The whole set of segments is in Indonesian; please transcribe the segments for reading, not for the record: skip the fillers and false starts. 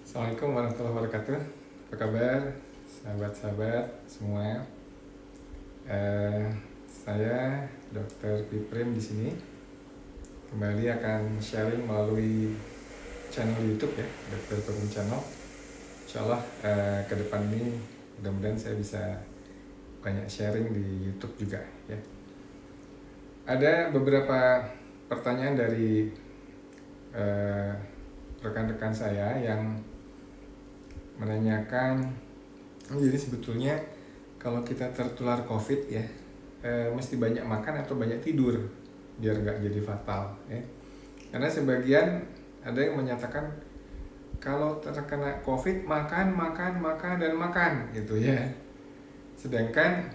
Assalamualaikum warahmatullahi wabarakatuh. Apa kabar, sahabat-sahabat semua? Saya Dr. Piprim di sini kembali akan sharing melalui channel YouTube ya, Dr. Piprim Channel. Insyaallah ke depan ini mudah-mudahan saya bisa banyak sharing di YouTube juga ya. Ada beberapa pertanyaan dari rekan-rekan saya yang menanyakan, jadi sebetulnya kalau kita tertular COVID ya, mesti banyak makan atau banyak tidur biar nggak jadi fatal ya. Karena sebagian ada yang menyatakan kalau terkena COVID makan gitu ya. Sedangkan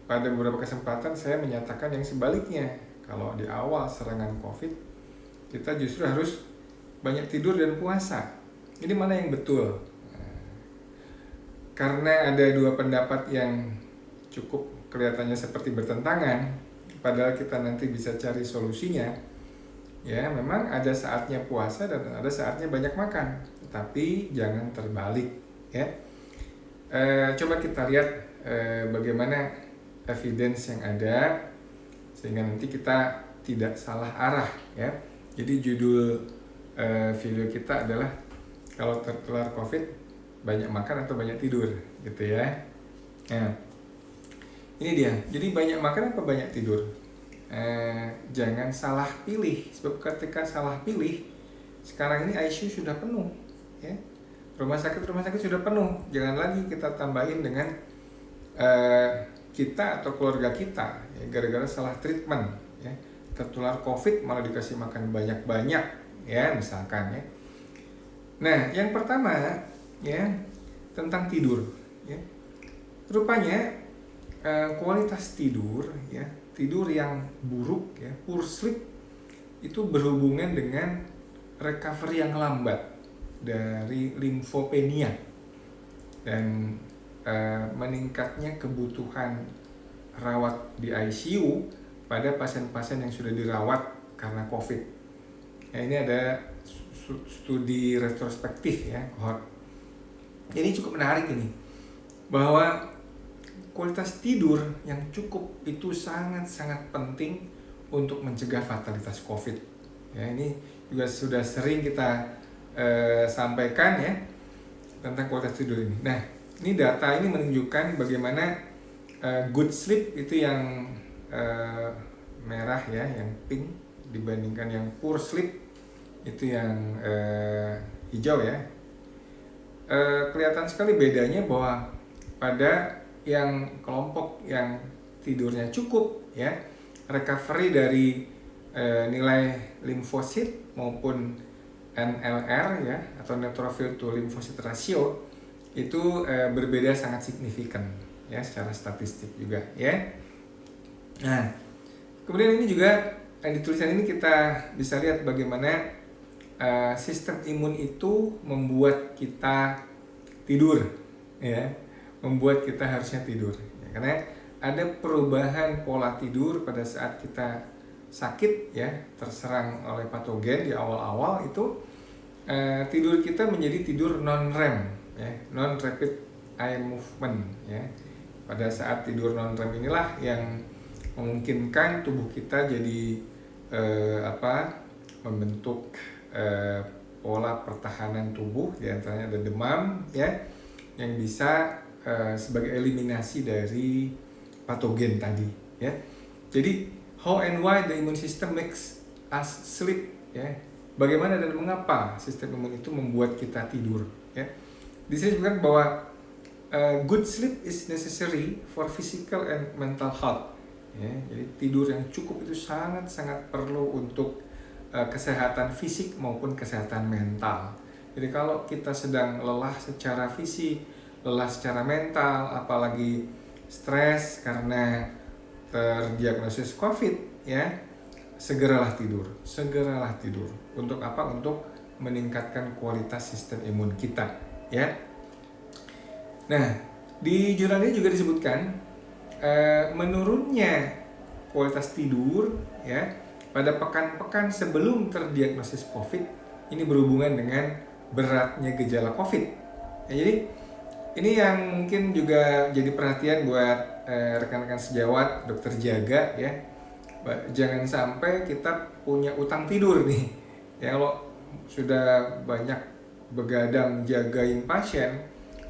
pada beberapa kesempatan saya menyatakan yang sebaliknya, kalau di awal serangan COVID kita justru harus banyak tidur dan puasa. Ini mana yang betul? Karena ada dua pendapat yang cukup kelihatannya seperti bertentangan, padahal kita nanti bisa cari solusinya. Ya, memang ada saatnya puasa dan ada saatnya banyak makan, tapi jangan terbalik. Ya, coba kita lihat bagaimana evidence yang ada sehingga nanti kita tidak salah arah. Ya, jadi judul video kita adalah kalau tertular COVID banyak makan atau banyak tidur gitu ya. Nah, ini dia. Jadi banyak makan atau banyak tidur? Jangan salah pilih, sebab ketika salah pilih sekarang ini ICU sudah penuh ya. Rumah sakit sudah penuh. Jangan lagi kita tambahin dengan kita atau keluarga kita ya, gara-gara salah treatment ya. Tertular COVID malah dikasih makan banyak-banyak ya misalkan ya. Nah, yang pertama ya tentang tidur ya. Rupanya kualitas tidur ya, tidur yang buruk ya, poor sleep itu berhubungan dengan recovery yang lambat dari limfopenia dan meningkatnya kebutuhan rawat di ICU pada pasien-pasien yang sudah dirawat karena COVID. Nah, ini ada studi retrospektif ya, cohort. Jadi cukup menarik ini, bahwa kualitas tidur yang cukup itu sangat-sangat penting untuk mencegah fatalitas COVID. Ya, ini juga sudah sering kita sampaikan ya tentang kualitas tidur ini. Nah, ini data ini menunjukkan bagaimana good sleep itu yang merah ya, yang pink, dibandingkan yang poor sleep itu yang hijau ya. Kelihatan sekali bedanya bahwa pada yang kelompok yang tidurnya cukup ya, recovery dari nilai limfosit maupun NLR ya, atau neutrophil to lymphocyte ratio itu berbeda sangat signifikan ya secara statistik juga ya. Nah, kemudian ini juga di tulisan ini kita bisa lihat bagaimana sistem imun itu membuat kita tidur ya, membuat kita harusnya tidur ya, karena ada perubahan pola tidur pada saat kita sakit ya, terserang oleh patogen di awal-awal itu tidur kita menjadi tidur non-REM ya, non rapid eye movement ya. Pada saat tidur non-REM inilah yang memungkinkan tubuh kita jadi membentuk pola pertahanan tubuh, diantaranya ada demam ya, yang bisa sebagai eliminasi dari patogen tadi ya. Jadi how and why the immune system makes us sleep ya. Bagaimana dan mengapa sistem imun itu membuat kita tidur ya. Di sini disebutkan bahwa good sleep is necessary for physical and mental health ya. Jadi tidur yang cukup itu sangat-sangat perlu untuk kesehatan fisik maupun kesehatan mental. Jadi kalau kita sedang lelah secara fisik, lelah secara mental, apalagi stres karena terdiagnosis COVID ya, segeralah tidur. Untuk apa? Untuk meningkatkan kualitas sistem imun kita ya. Nah, di jurnal ini juga disebutkan menurunnya kualitas tidur ya pada pekan-pekan sebelum terdiagnosis COVID ini berhubungan dengan beratnya gejala COVID. Ya, jadi ini yang mungkin juga jadi perhatian buat rekan-rekan sejawat, dokter jaga ya. Jangan sampai kita punya utang tidur nih. Ya, kalau sudah banyak begadang jagain pasien,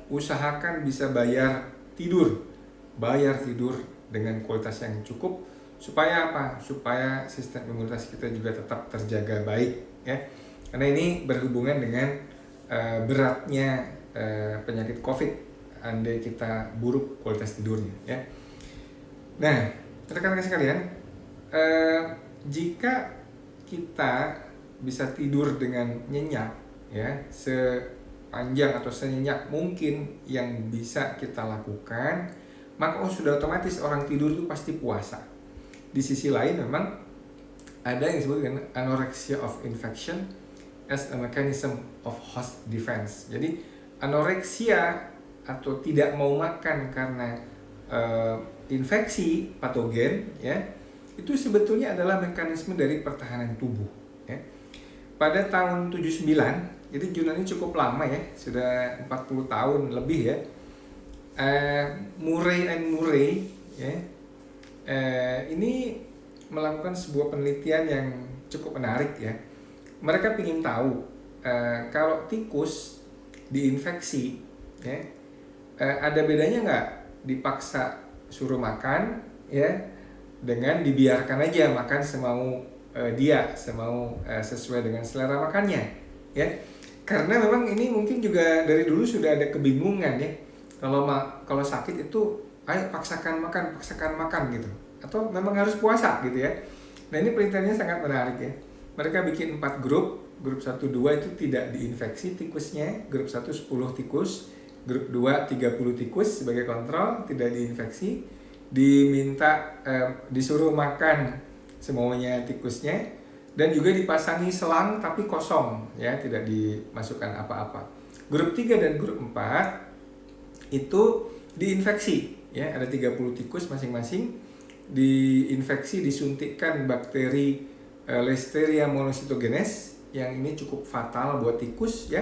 usahakan bisa bayar tidur dengan kualitas yang cukup. Supaya apa? Supaya sistem imunitas kita juga tetap terjaga baik ya. Karena ini berhubungan dengan beratnya penyakit COVID andai kita buruk kualitas tidurnya ya. Nah, rekan-rekan sekalian, jika kita bisa tidur dengan nyenyak ya, sepanjang atau senyenyak mungkin yang bisa kita lakukan, maka sudah otomatis orang tidur itu pasti puasa. Di sisi lain memang ada yang disebut dengan anorexia of infection as a mechanism of host defense. Jadi anoreksia atau tidak mau makan karena infeksi patogen ya, itu sebetulnya adalah mekanisme dari pertahanan tubuh ya. Pada tahun 79, jadi Yunani cukup lama ya, sudah 40 tahun lebih ya. Murray ya, ini melakukan sebuah penelitian yang cukup menarik ya. Mereka ingin tahu kalau tikus diinfeksi ya, ada bedanya nggak dipaksa suruh makan ya, dengan dibiarkan aja makan semau sesuai dengan selera makannya ya. Karena memang ini mungkin juga dari dulu sudah ada kebingungan ya, kalau sakit itu ayo paksakan makan gitu, atau memang harus puasa gitu ya. Nah, ini penelitiannya sangat menarik ya. Mereka bikin 4 grup 1, 2 itu tidak diinfeksi tikusnya, grup 1 10 tikus, grup 2 30 tikus sebagai kontrol, tidak diinfeksi, disuruh makan semaunya tikusnya, dan juga dipasangi selang tapi kosong ya, tidak dimasukkan apa-apa. Grup 3 dan grup 4 itu diinfeksi ya, ada 30 tikus masing-masing, diinfeksi, disuntikkan bakteri Listeria monocytogenes yang ini cukup fatal buat tikus ya.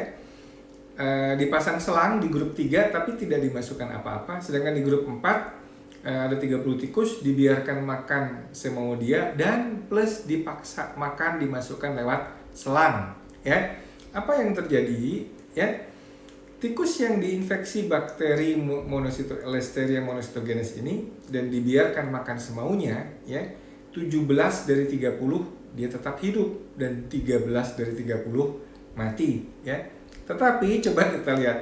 Dipasang selang di grup 3 tapi tidak dimasukkan apa-apa. Sedangkan di grup 4 ada 30 tikus dibiarkan makan semau dia dan plus dipaksa makan dimasukkan lewat selang ya. Apa yang terjadi ya? Tikus yang diinfeksi bakteri Listeria monocytogenes ini dan dibiarkan makan semaunya ya, 17 dari 30 dia tetap hidup dan 13 dari 30 mati ya. Tetapi coba kita lihat,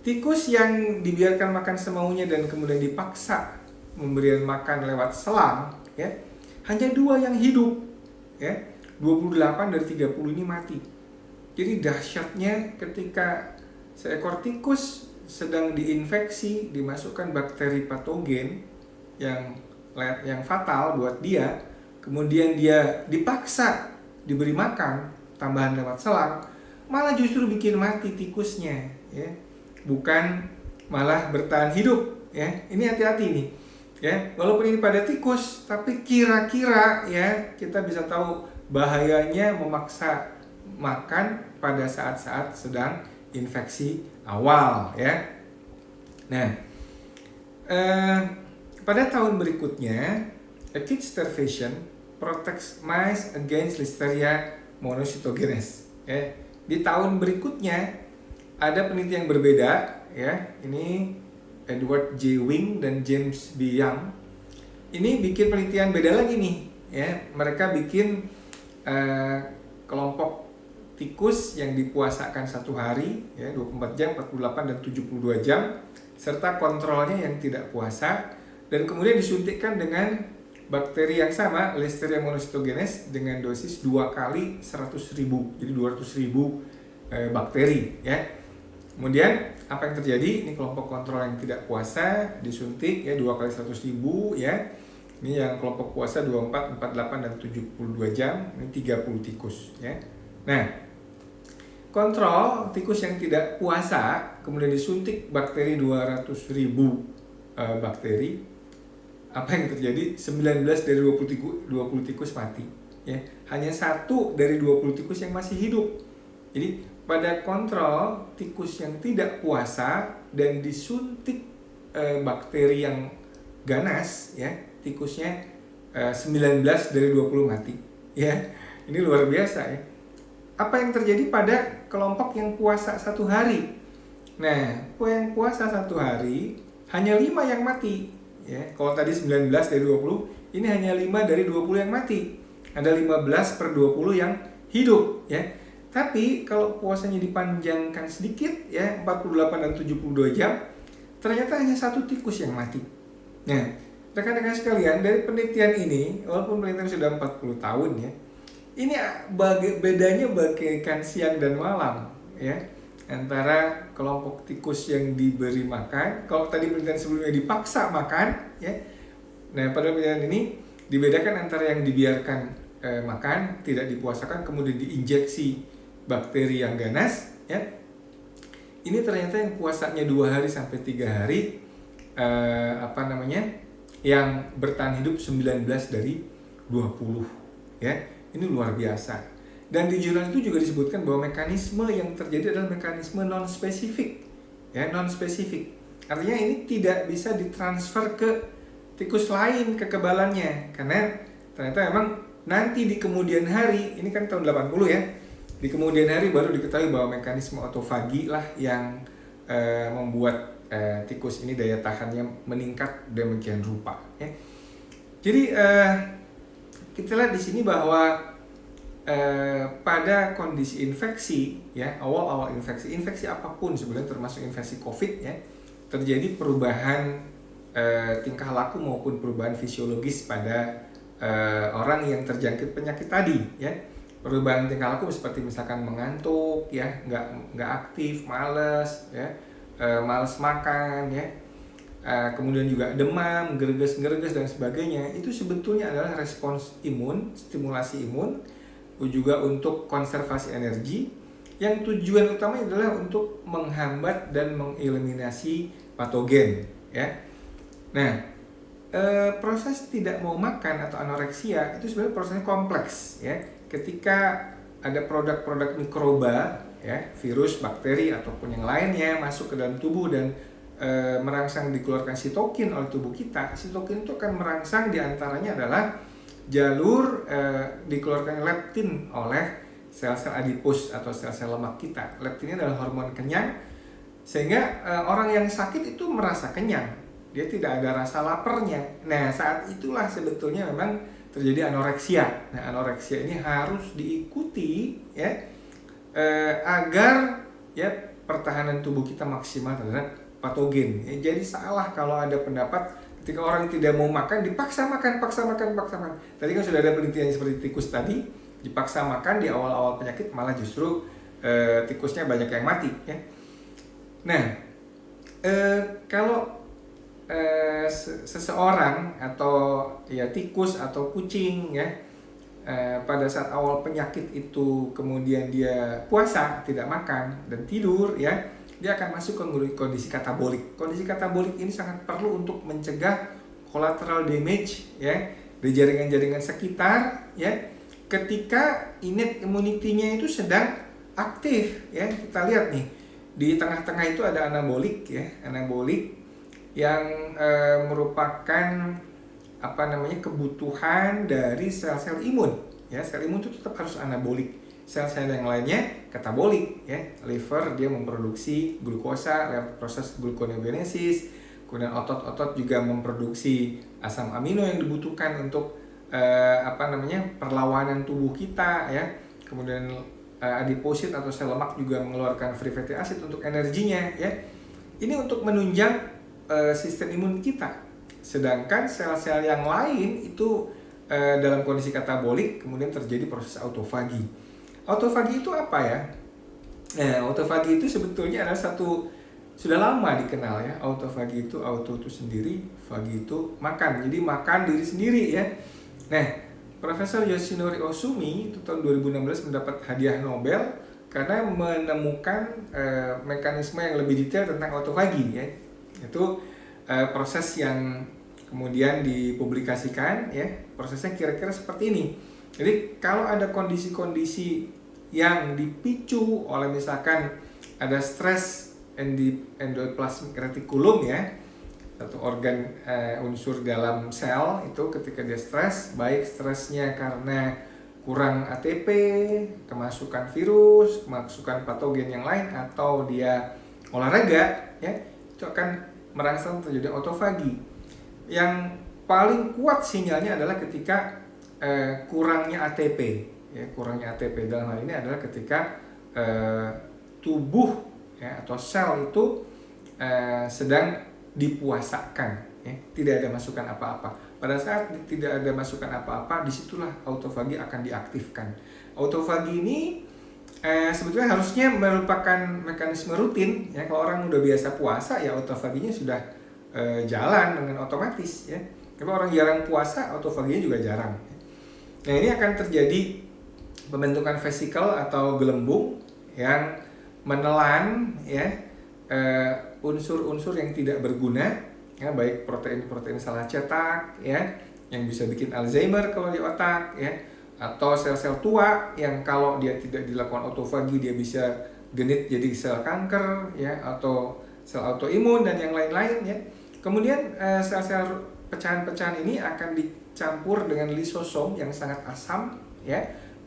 tikus yang dibiarkan makan semaunya dan kemudian dipaksa memberikan makan lewat selang ya, hanya 2 yang hidup ya, 28 dari 30 ini mati. Jadi dahsyatnya ketika seekor tikus sedang diinfeksi, dimasukkan bakteri patogen yang fatal buat dia, kemudian dia dipaksa diberi makan tambahan lewat selang, malah justru bikin mati tikusnya ya, bukan malah bertahan hidup ya. Ini hati-hati nih ya, walaupun ini pada tikus, tapi kira-kira ya kita bisa tahu bahayanya memaksa makan pada saat-saat sedang infeksi awal ya. Nah, pada tahun berikutnya, acute starvation protects mice against Listeria monocytogenes ya. Di tahun berikutnya ada penelitian yang berbeda ya. Ini Edward J. Wing dan James B. Young. Ini bikin penelitian beda lagi nih ya. Mereka bikin kelompok tikus yang dipuasakan 1 hari ya, 24 jam, 48 dan 72 jam, serta kontrolnya yang tidak puasa, dan kemudian disuntikkan dengan bakteri yang sama, Listeria monocytogenes, dengan dosis 2 kali 100.000, jadi 200.000 bakteri ya. Kemudian apa yang terjadi? Ini kelompok kontrol yang tidak puasa disuntik ya 2 kali 100.000 ya. Ini yang kelompok puasa 24, 48 dan 72 jam, ini 30 tikus ya. Nah, kontrol tikus yang tidak puasa kemudian disuntik bakteri 200.000 bakteri. Apa yang terjadi? 19 dari 20 tikus mati ya. Hanya 1 dari 20 tikus yang masih hidup. Jadi pada kontrol tikus yang tidak puasa dan disuntik bakteri yang ganas, ya, tikusnya 19 dari 20 mati, ya. Ini luar biasa, ya. Apa yang terjadi pada kelompok yang puasa 1 hari? Nah, yang puasa 1 hari hanya 5 yang mati, ya. Kalau tadi 19 dari 20, ini hanya 5 dari 20 yang mati. Ada 15 per 20 yang hidup, ya. Tapi kalau puasanya dipanjangkan sedikit, ya, 48 dan 72 jam, ternyata hanya 1 tikus yang mati. Nah, rekan-rekan sekalian, dari penelitian ini, walaupun penelitian sudah 40 tahun, ya, ini bedanya bagaikan siang dan malam, ya, antara kelompok tikus yang diberi makan. Kalau tadi penelitian sebelumnya dipaksa makan, ya. Nah, pada penelitian ini dibedakan antara yang dibiarkan makan, tidak dipuasakan, kemudian diinjeksi bakteri yang ganas, ya. Ini ternyata yang puasanya 2 hari sampai 3 hari, yang bertahan hidup 19 dari 20, ya. Ini luar biasa. Dan di jurnal itu juga disebutkan bahwa mekanisme yang terjadi adalah mekanisme non-spesifik, ya, non-spesifik. Artinya ini tidak bisa ditransfer ke tikus lain kekebalannya, karena ternyata memang nanti di kemudian hari, ini kan tahun 80, ya, di kemudian hari baru diketahui bahwa mekanisme otofagi lah yang membuat tikus ini daya tahannya meningkat demikian rupa, ya. Jadi kita lihat di sini bahwa pada kondisi infeksi, ya, awal infeksi apapun sebenarnya termasuk infeksi COVID, ya, terjadi perubahan tingkah laku maupun perubahan fisiologis pada orang yang terjangkit penyakit tadi, ya. Perubahan tingkah laku seperti misalkan mengantuk, ya, nggak aktif, malas, ya, malas makan, ya, kemudian juga demam, gereges dan sebagainya. Itu sebetulnya adalah respons imun, stimulasi imun, juga untuk konservasi energi, yang tujuan utamanya adalah untuk menghambat dan mengeliminasi patogen, ya. Nah, proses tidak mau makan atau anoreksia itu sebenarnya prosesnya kompleks, ya. Ketika ada produk-produk mikroba, ya, virus, bakteri ataupun yang lainnya masuk ke dalam tubuh dan merangsang dikeluarkan sitokin oleh tubuh kita. Sitokin itu akan merangsang diantaranya adalah jalur dikeluarkan leptin oleh sel-sel adipus atau sel-sel lemak kita. Leptin ini adalah hormon kenyang, sehingga orang yang sakit itu merasa kenyang, dia tidak ada rasa laparnya. Nah, saat itulah sebetulnya memang terjadi anoreksia. Nah, anoreksia ini harus diikuti, ya, agar, ya, pertahanan tubuh kita maksimal terhadap patogen. Ya, jadi salah kalau ada pendapat ketika orang tidak mau makan dipaksa makan. Tadi kan sudah ada penelitian seperti tikus tadi, dipaksa makan di awal-awal penyakit malah justru tikusnya banyak yang mati, ya. Nah, kalau seseorang atau, ya, tikus atau kucing, ya, pada saat awal penyakit itu kemudian dia puasa, tidak makan dan tidur, ya, dia akan masuk ke kondisi katabolik. Kondisi katabolik ini sangat perlu untuk mencegah collateral damage, ya, di jaringan-jaringan sekitar, ya, ketika innate immunity-nya itu sedang aktif, ya. Kita lihat nih, di tengah-tengah itu ada anabolik, ya, anabolik yang merupakan kebutuhan dari sel-sel imun, ya. Sel imun itu tetap harus anabolik. Sel-sel yang lainnya katabolik, ya. Liver dia memproduksi glukosa lewat proses gluconeogenesis, kemudian otot-otot juga memproduksi asam amino yang dibutuhkan untuk perlawanan tubuh kita, ya. Kemudian adiposit atau sel lemak juga mengeluarkan free fatty acid untuk energinya, ya. Ini untuk menunjang sistem imun kita. Sedangkan sel-sel yang lain itu dalam kondisi katabolik kemudian terjadi proses autofagi. Autofagi itu apa, ya? Nah, autofagi itu sebetulnya adalah sudah lama dikenal, ya. Autofagi itu, auto itu sendiri, fagi itu makan. Jadi makan diri sendiri, ya. Nah, Profesor Yoshinori Ohsumi itu tahun 2016 mendapat hadiah Nobel karena menemukan mekanisme yang lebih detail tentang autofagi, ya. Itu proses yang kemudian dipublikasikan, ya. Prosesnya kira-kira seperti ini. Jadi kalau ada kondisi-kondisi yang dipicu oleh misalkan ada stres endoplasmic reticulum ya, satu organ unsur dalam sel itu ketika dia stres, baik stresnya karena kurang ATP, kemasukan virus, kemasukan patogen yang lain, atau dia olahraga ya, itu akan merangsang terjadi autofagi. Yang paling kuat sinyalnya adalah ketika kurangnya ATP ya, kurangnya ATP dalam hal ini adalah ketika tubuh ya, atau sel itu sedang dipuasakan ya, tidak ada masukan apa-apa. Pada saat tidak ada masukan apa-apa, disitulah autofagi akan diaktifkan. Autofagi ini sebetulnya harusnya merupakan mekanisme rutin ya. Kalau orang udah biasa puasa ya autofaginya sudah jalan dengan otomatis ya. Tapi orang jarang puasa, autofaginya juga jarang. Nah, ini akan terjadi pembentukan vesikel atau gelembung yang menelan ya unsur-unsur yang tidak berguna ya, baik protein-protein salah cetak ya, yang bisa bikin Alzheimer kalau di otak ya, atau sel-sel tua yang kalau dia tidak dilakukan autofagi dia bisa genit jadi sel kanker ya, atau sel autoimun dan yang lain-lain ya. Kemudian sel-sel pecahan-pecahan ini akan dicampur dengan lisosom yang sangat asam ya,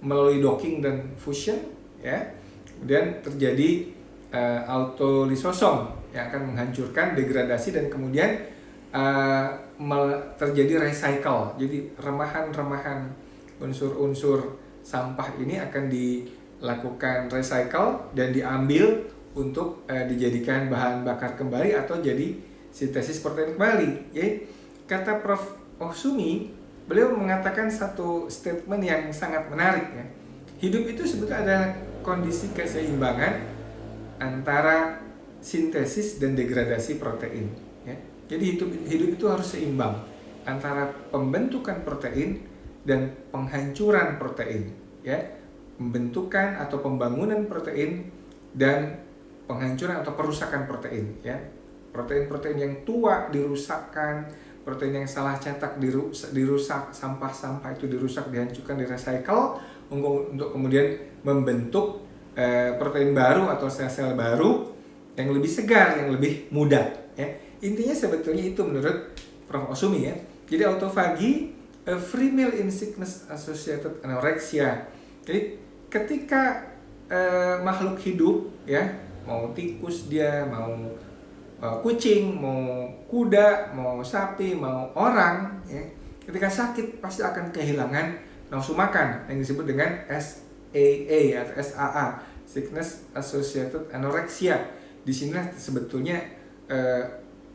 melalui docking dan fusion ya. Kemudian terjadi autolisosom yang akan menghancurkan, degradasi, dan kemudian terjadi recycle. Jadi remahan-remahan unsur-unsur sampah ini akan dilakukan recycle dan diambil untuk dijadikan bahan bakar kembali atau jadi sintesis protein kembali. Jadi kata Prof. Osumi, beliau mengatakan satu statement yang sangat menarik ya. Hidup itu sebetulnya ada kondisi keseimbangan antara sintesis dan degradasi protein ya. Jadi hidup itu harus seimbang antara pembentukan protein dan penghancuran protein ya. Pembentukan atau pembangunan protein dan penghancuran atau perusakan protein ya. Protein-protein yang tua dirusakkan, protein yang salah cetak dirusak, sampah-sampah itu dirusak, dihancurkan, direcycle untuk kemudian membentuk protein baru atau sel-sel baru yang lebih segar, yang lebih muda ya. Intinya sebetulnya itu menurut Prof. Osumi ya. Jadi autofagi, a free meal in sickness associated anorexia. Jadi ketika makhluk hidup ya, mau tikus dia, mau kucing, mau kuda, mau sapi, mau orang ya, ketika sakit pasti akan kehilangan nafsu makan yang disebut dengan SAA atau SAA, sickness associated anorexia. Di sinilah sebetulnya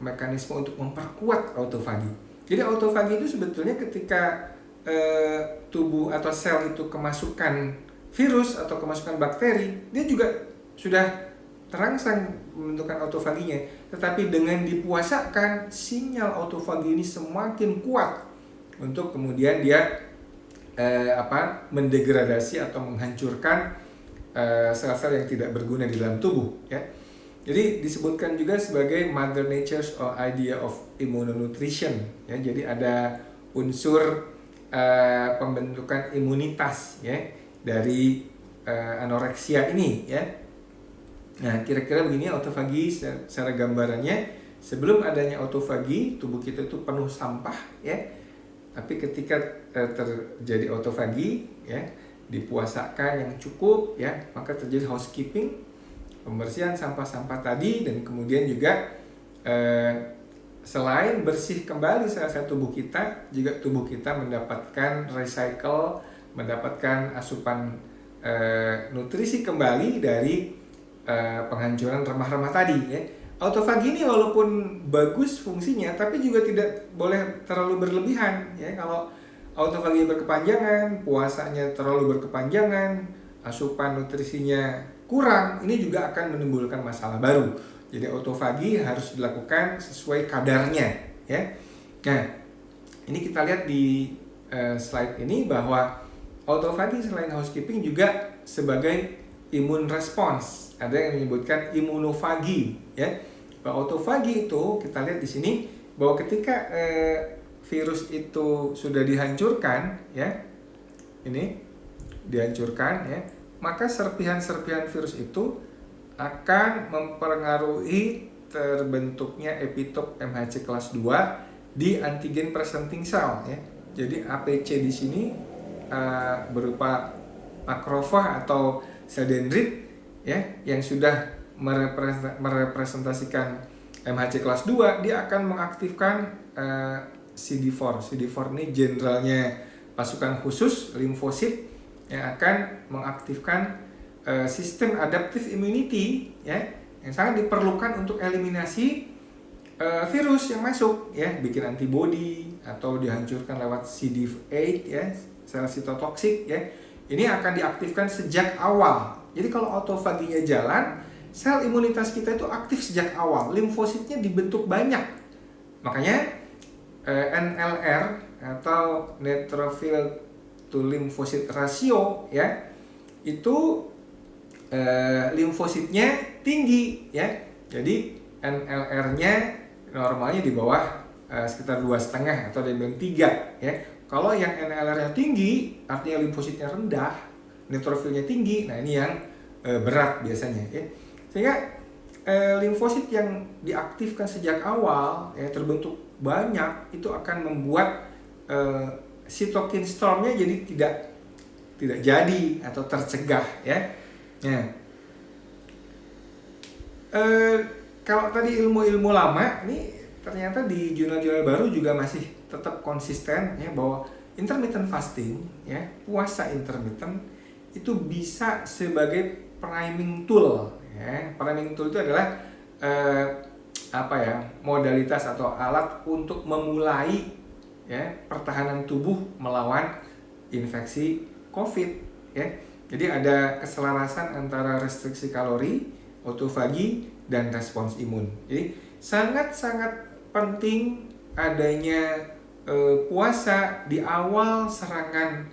mekanisme untuk memperkuat autofagi. Jadi autofagi itu sebetulnya ketika tubuh atau sel itu kemasukan virus atau kemasukan bakteri, dia juga sudah terangsang pembentukan autofaginya. Tetapi dengan dipuasakan, sinyal autofagi ini semakin kuat untuk kemudian dia mendegradasi atau menghancurkan sel-sel yang tidak berguna di dalam tubuh ya. Jadi disebutkan juga sebagai Mother Nature's idea of immunonutrition ya. Jadi ada unsur pembentukan imunitas ya dari anoreksia ini ya. Nah, kira-kira begini autofagi secara gambarannya. Sebelum adanya autofagi, tubuh kita itu penuh sampah ya. Tapi ketika terjadi autofagi ya, dipuasakan yang cukup ya, maka terjadi housekeeping, pembersihan sampah-sampah tadi, dan kemudian juga selain bersih kembali sel-sel tubuh kita, juga tubuh kita mendapatkan recycle, mendapatkan asupan nutrisi kembali dari penghancuran remah-remah tadi ya. Autofagi ini walaupun bagus fungsinya, tapi juga tidak boleh terlalu berlebihan ya. Kalau autofagi berkepanjangan, puasanya terlalu berkepanjangan, asupan nutrisinya kurang, ini juga akan menimbulkan masalah baru. Jadi autofagi harus dilakukan sesuai kadarnya ya. Nah, ini kita lihat di slide ini bahwa autofagi selain housekeeping juga sebagai immune response. Ada yang menyebutkan imunofagi ya. Autofagi itu kita lihat di sini bahwa ketika virus itu sudah dihancurkan ya, ini dihancurkan ya, maka serpihan-serpihan virus itu akan mempengaruhi terbentuknya epitop MHC kelas 2 di antigen presenting cell ya. Jadi APC di sini berupa makrofag atau sel dendrit ya yang sudah merepresentasikan MHC kelas 2, dia akan mengaktifkan CD4. CD4 ini jenderalnya pasukan khusus limfosit yang akan mengaktifkan sistem adaptive immunity ya yang sangat diperlukan untuk eliminasi virus yang masuk ya, bikin antibody atau dihancurkan lewat CD8 ya, sel sitotoksik ya. Ini akan diaktifkan sejak awal. Jadi kalau autofaginya jalan, sel imunitas kita itu aktif sejak awal, limfositnya dibentuk banyak. Makanya NLR atau neutrophil to lymphocyte ratio ya, itu limfositnya tinggi ya. Jadi NLR-nya normalnya di bawah sekitar 2,5 atau dari 3 ya. Kalau yang NLR-nya tinggi artinya limfositnya rendah, neutrofilnya tinggi. Nah, ini yang berat biasanya ya. Sehingga limfosit yang diaktifkan sejak awal ya terbentuk banyak, itu akan membuat cytokine storm-nya jadi tidak jadi atau tercegah ya. Nah, kalau tadi ilmu-ilmu lama ini ternyata di jurnal-jurnal baru juga masih tetap konsisten ya, bahwa intermittent fasting ya, puasa intermittent itu bisa sebagai priming tool ya. Priming tool itu adalah modalitas atau alat untuk memulai ya pertahanan tubuh melawan infeksi COVID ya. Jadi ada keselarasan antara restriksi kalori, autofagi, dan respons imun. Jadi sangat-sangat penting adanya puasa di awal serangan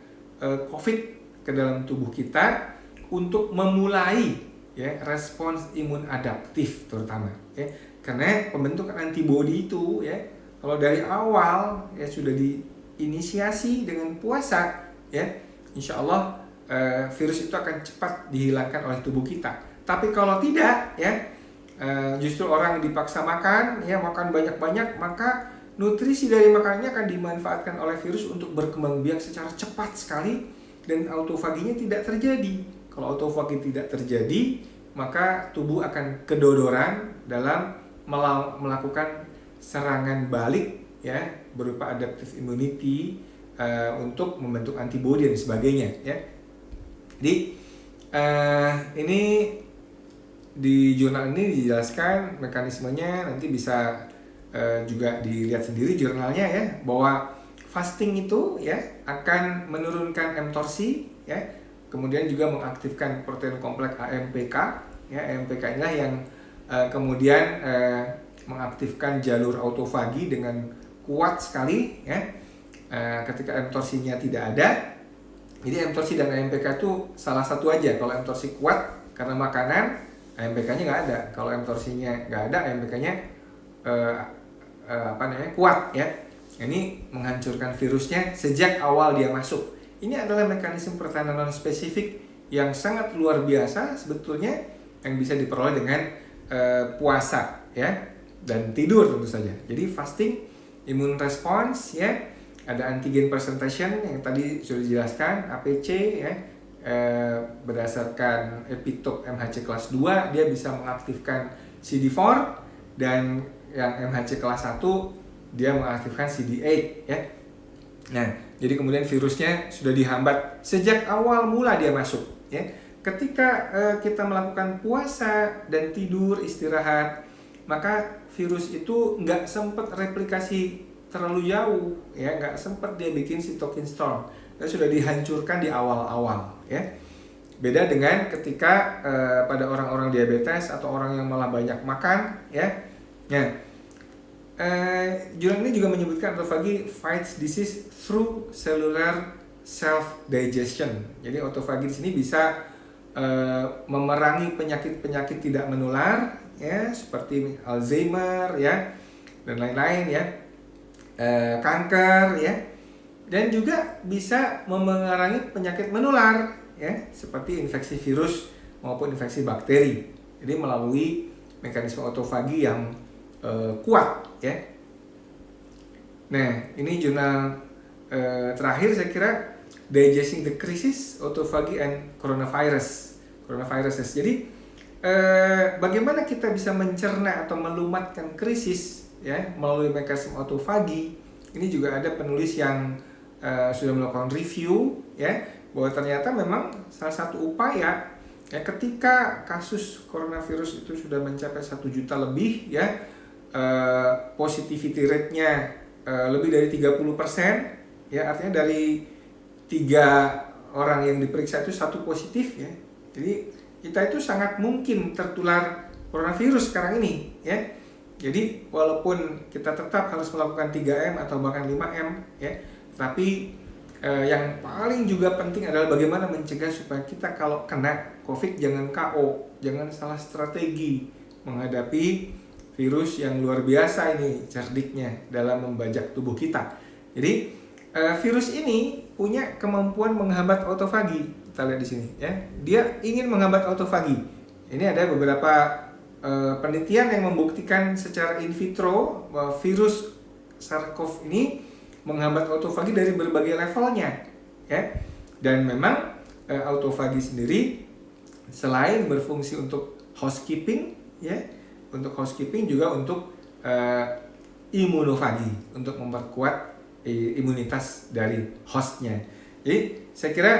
COVID ke dalam tubuh kita untuk memulai ya respons imun adaptif terutama ya. Karena pembentukan antibodi itu ya kalau dari awal ya sudah diinisiasi dengan puasa ya, insya Allah virus itu akan cepat dihilangkan oleh tubuh kita. Tapi kalau tidak ya, justru orang dipaksa makan ya, makan banyak-banyak, maka nutrisi dari makanannya akan dimanfaatkan oleh virus untuk berkembang biak secara cepat sekali dan autofaginya tidak terjadi. Kalau autofagi tidak terjadi, maka tubuh akan kedodoran dalam melakukan serangan balik ya berupa adaptive immunity untuk membentuk antibodi dan sebagainya ya. Jadi ini di jurnal ini dijelaskan mekanismenya, nanti bisa juga dilihat sendiri jurnalnya ya, bahwa fasting itu ya akan menurunkan mTORC ya, kemudian juga mengaktifkan protein kompleks AMPK ya. AMPK inilah yang kemudian mengaktifkan jalur autofagi dengan kuat sekali ya ketika mTORC-nya tidak ada. Jadi mTORC dan AMPK itu salah satu aja. Kalau mTORC kuat karena makanan, AMPK-nya nggak ada. Kalau mTORC-nya nggak ada, AMPK-nya kuat ya. Ini menghancurkan virusnya sejak awal dia masuk. Ini adalah mekanisme pertahanan non spesifik yang sangat luar biasa sebetulnya, yang bisa diperoleh dengan puasa ya dan tidur tentu saja. Jadi fasting, immune response ya, ada antigen presentation yang tadi sudah dijelaskan, APC ya, berdasarkan epitop MHC kelas 2 dia bisa mengaktifkan CD4, dan yang MHC kelas 1 dia mengaktifkan CD8 ya. Nah, jadi kemudian virusnya sudah dihambat sejak awal mula dia masuk ya. Ketika kita melakukan puasa dan tidur istirahat, maka virus itu nggak sempat replikasi terlalu jauh ya, nggak sempat dia bikin cytokine storm, dan sudah dihancurkan di awal-awal ya. Beda dengan ketika pada orang-orang diabetes atau orang yang malah banyak makan ya. Nah, jurnal ini juga menyebutkan autofagi fights disease through cellular self digestion. Jadi autofagi di sini bisa memerangi penyakit-penyakit tidak menular ya, seperti Alzheimer ya dan lain-lain ya, kanker ya, dan juga bisa memerangi penyakit menular ya, seperti infeksi virus maupun infeksi bakteri. Jadi melalui mekanisme otofagi yang kuat ya. Nah, ini jurnal terakhir saya kira, Digesting the Crisis, Autophagy and Coronaviruses. Jadi bagaimana kita bisa mencerna atau melumatkan krisis ya melalui mekanisme otofagi. Ini juga ada penulis yang sudah melakukan review ya, bahwa ternyata memang salah satu upaya ya, ketika kasus coronavirus itu sudah mencapai 1 juta lebih ya, positivity rate-nya lebih dari 30% ya, artinya dari 3 orang yang diperiksa itu 1 positif ya. Jadi kita itu sangat mungkin tertular coronavirus sekarang ini ya. Jadi walaupun kita tetap harus melakukan 3M atau bahkan 5M ya, tapi yang paling juga penting adalah bagaimana mencegah supaya kita kalau kena COVID jangan KO, jangan salah strategi menghadapi virus yang luar biasa ini cerdiknya dalam membajak tubuh kita. Jadi virus ini punya kemampuan menghambat autofagi. Kita lihat di sini ya. Dia ingin menghambat autofagi. Ini ada beberapa penelitian yang membuktikan secara in vitro bahwa virus SARS-CoV ini menghambat autofagi dari berbagai levelnya ya. Dan memang autofagi sendiri selain berfungsi untuk housekeeping ya, untuk housekeeping juga untuk imunofagi, untuk memperkuat imunitas dari hostnya. Jadi saya kira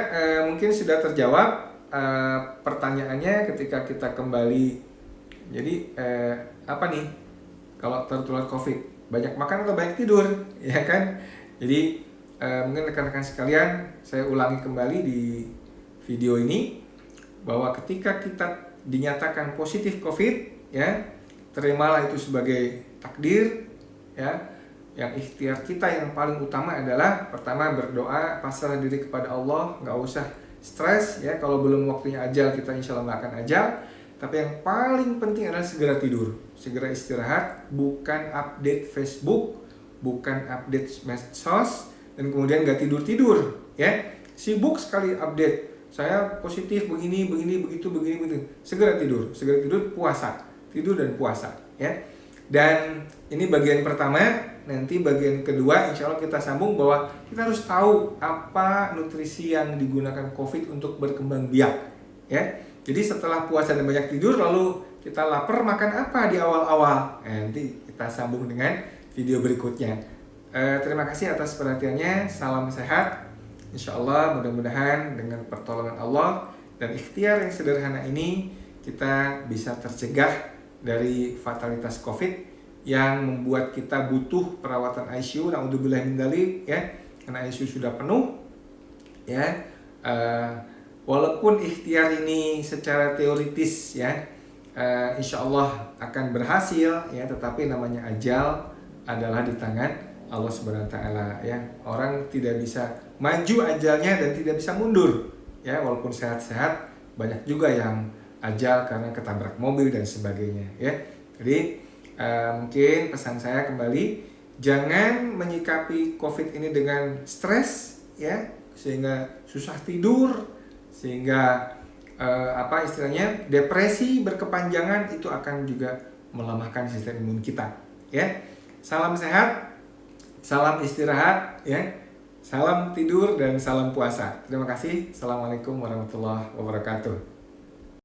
mungkin sudah terjawab pertanyaannya ketika kita kembali. Jadi apa nih kalau tertular COVID? Banyak makan atau banyak tidur, ya kan? Jadi mungkin rekan-rekan sekalian, saya ulangi kembali di video ini bahwa ketika kita dinyatakan positif COVID, ya terimalah itu sebagai takdir, ya. Yang ikhtiar kita yang paling utama adalah pertama berdoa, pasrah diri kepada Allah, nggak usah stres, ya. Kalau belum waktunya ajal, kita insya Allah nggak akan ajal. Tapi yang paling penting adalah segera tidur, segera istirahat, bukan update Facebook, bukan update medsos, dan kemudian nggak tidur-tidur, ya. Sibuk sekali update, saya positif begini, begitu. Segera tidur, puasa, tidur dan puasa, ya. Dan ini bagian pertama, nanti bagian kedua insya Allah kita sambung bahwa kita harus tahu apa nutrisi yang digunakan COVID untuk berkembang biak, ya. Jadi setelah puasa dan banyak tidur, lalu kita lapar makan apa di awal-awal? Nanti kita sambung dengan video berikutnya. Terima kasih atas perhatiannya. Salam sehat. Insya Allah mudah-mudahan dengan pertolongan Allah dan ikhtiar yang sederhana ini kita bisa tercegah dari fatalitas COVID yang membuat kita butuh perawatan ICU. Naudzubillah min dzalik, ya, karena ICU sudah penuh, ya. Walaupun ikhtiar ini secara teoritis ya insya Allah akan berhasil ya, tetapi namanya ajal adalah di tangan Allah Subhanahu wa taala, ya. Orang tidak bisa maju ajalnya dan tidak bisa mundur, ya, walaupun sehat-sehat banyak juga yang ajal karena ketabrak mobil dan sebagainya, ya. Jadi mungkin pesan saya kembali, jangan menyikapi COVID ini dengan stres, ya, sehingga susah tidur, sehingga istilahnya depresi berkepanjangan, itu akan juga melemahkan sistem imun kita, ya. Salam sehat, salam istirahat, ya, salam tidur dan salam puasa. Terima kasih. Assalamualaikum warahmatullahi wabarakatuh.